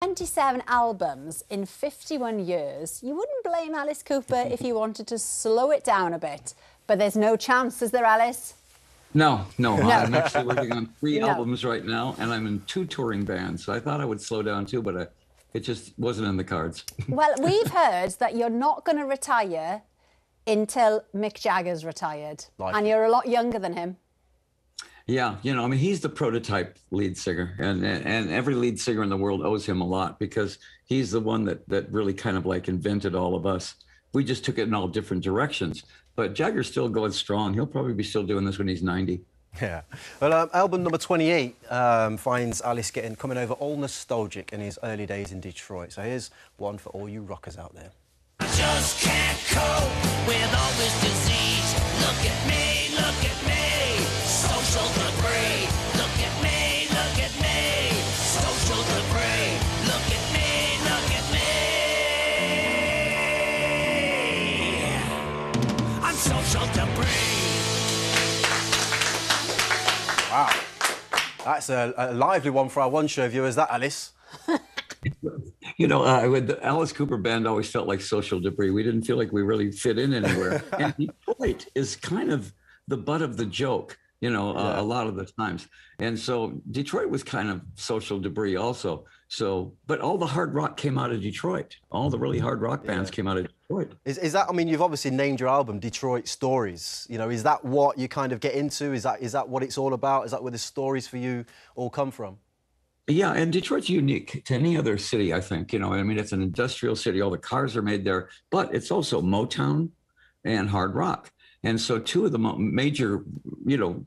27 albums in 51 years. You wouldn't blame Alice Cooper if you wanted to slow it down a bit. But there's no chance, is there, Alice? No. I'm actually working on 3 albums right now, and I'm in 2 touring bands. So I thought I would slow down too, but it just wasn't in the cards. Well, we've heard that you're not going to retire until Mick Jagger's retired. And you're a lot younger than him. Yeah, I mean, he's the prototype lead singer, and every lead singer in the world owes him a lot because he's the one that really kind of like invented all of us. We just took it in all different directions. But Jagger's still going strong. He'll probably be still doing this when he's 90. Yeah. Well, album number 28 finds Alice coming over all nostalgic in his early days in Detroit. So here's one for all you rockers out there. I just can't cope with all this disease. Look at me, look at me. Social debris. Look at me, look at me. Social debris. Look at me, look at me. I'm social debris. Wow. That's a lively one for our One Show viewers, that, Alice. With the Alice Cooper band always felt like social debris. We didn't feel like we really fit in anywhere. And Detroit is kind of the butt of the joke, a lot of the times. And so Detroit was kind of social debris also. So, but all the hard rock came out of Detroit. All the really hard rock bands came out of Detroit. Is that, I mean, you've obviously named your album Detroit Stories. Is that what you kind of get into? Is that what it's all about? Is that where the stories for you all come from? Yeah, and Detroit's unique to any other city, I think. It's an industrial city. All the cars are made there, but it's also Motown and hard rock. And so 2 of the major,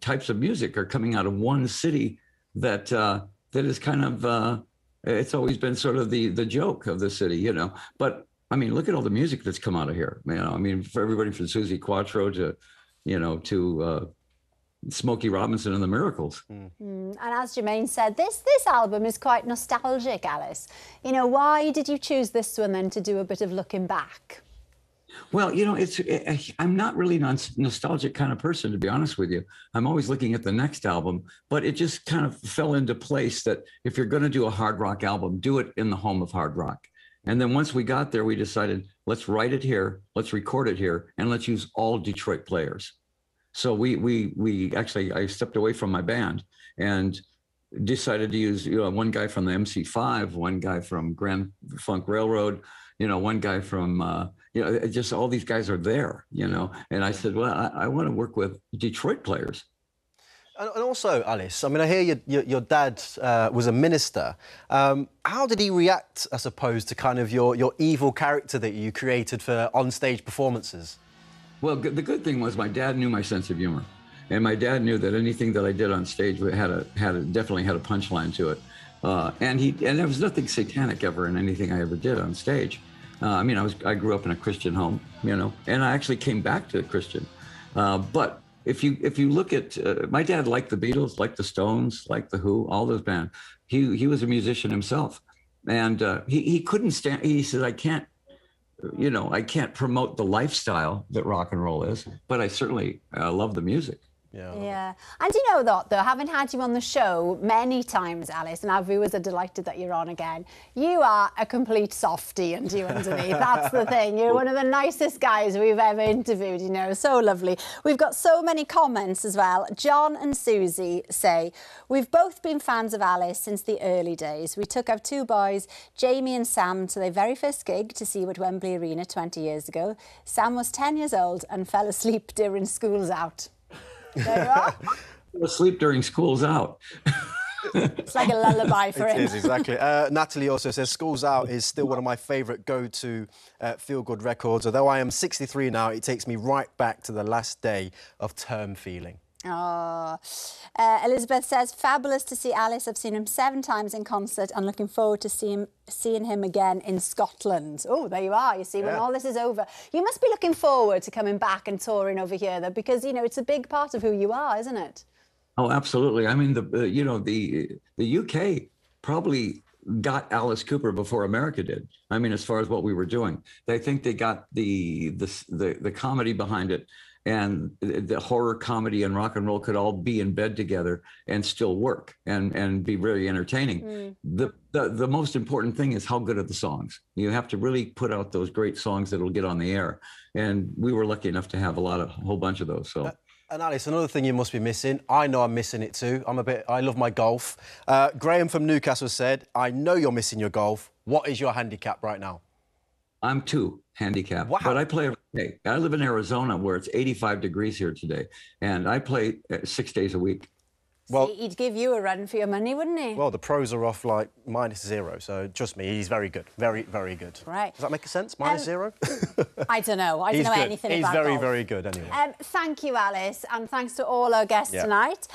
types of music are coming out of one city that is kind of, it's always been sort of the joke of the city, But, I mean, look at all the music that's come out of here, for everybody from Suzi Quatro to Smokey Robinson and the Miracles. And as Jermaine said, this album is quite nostalgic, Alice. Why did you choose this one then to do a bit of looking back? Well, I'm not really a nostalgic kind of person, to be honest with you. I'm always looking at the next album, but it just kind of fell into place that if you're going to do a hard rock album, do it in the home of hard rock. And then once we got there, we decided, let's write it here, let's record it here, and let's use all Detroit players. So I stepped away from my band and decided to use, one guy from the MC5, one guy from Grand Funk Railroad, one guy from, just all these guys are there, and I said, well, I want to work with Detroit players. And also, Alice, I mean, I hear your dad was a minister. How did he react, I suppose, to kind of your evil character that you created for on-stage performances? Well, the good thing was my dad knew my sense of humor, and my dad knew that anything that I did on stage definitely had a punchline to it, and there was nothing satanic ever in anything I ever did on stage. I grew up in a Christian home, and I actually came back to Christian. But if you look at my dad, liked the Beatles, liked the Stones, liked the Who, all those bands. He was a musician himself, and he couldn't stand. He said, I can't promote the lifestyle that rock and roll is, but I certainly love the music. Yeah. And though, having had you on the show many times, Alice, and our viewers are delighted that you're on again, you are a complete softie and you underneath. That's the thing. You're one of the nicest guys we've ever interviewed, so lovely. We've got so many comments as well. John and Susie say, we've both been fans of Alice since the early days. We took our 2 boys, Jamie and Sam, to their very first gig to see you at Wembley Arena 20 years ago. Sam was 10 years old and fell asleep during School's Out. There you are. Asleep during School's Out. It's like a lullaby for him. It is, exactly. Natalie also says, School's Out is still one of my favourite go-to feel-good records. Although I am 63 now, it takes me right back to the last day of term feeling. Oh. Elizabeth says, fabulous to see Alice. I've seen him 7 times in concert and looking forward to seeing him again in Scotland. Oh, there you are. You see, when all this is over, you must be looking forward to coming back and touring over here, though, because, it's a big part of who you are, isn't it? Oh, absolutely. I mean, the UK probably got Alice Cooper before America did. I mean, as far as what we were doing, I think they got the comedy behind it. and the horror, comedy, and rock and roll could all be in bed together and still work and be very entertaining. The most important thing is how good are the songs. You have to really put out those great songs that'll get on the air, and we were lucky enough to have a whole bunch of those. So. And Alice, another thing you must be missing, I know I'm missing it too. I love my golf. Graham from Newcastle said, I know you're missing your golf. What is your handicap right now? I'm 2 handicap, wow. But I play every day. I live in Arizona where it's 85 degrees here today, and I play 6 days a week. Well, he'd give you a run for your money, wouldn't he? Well, the pros are off like -0, so trust me, he's very good. Very, very good. Right. Does that make sense? -0? I don't know. I don't know anything about He's very, golf. very good anyway. Thank you, Alice, and thanks to all our guests tonight.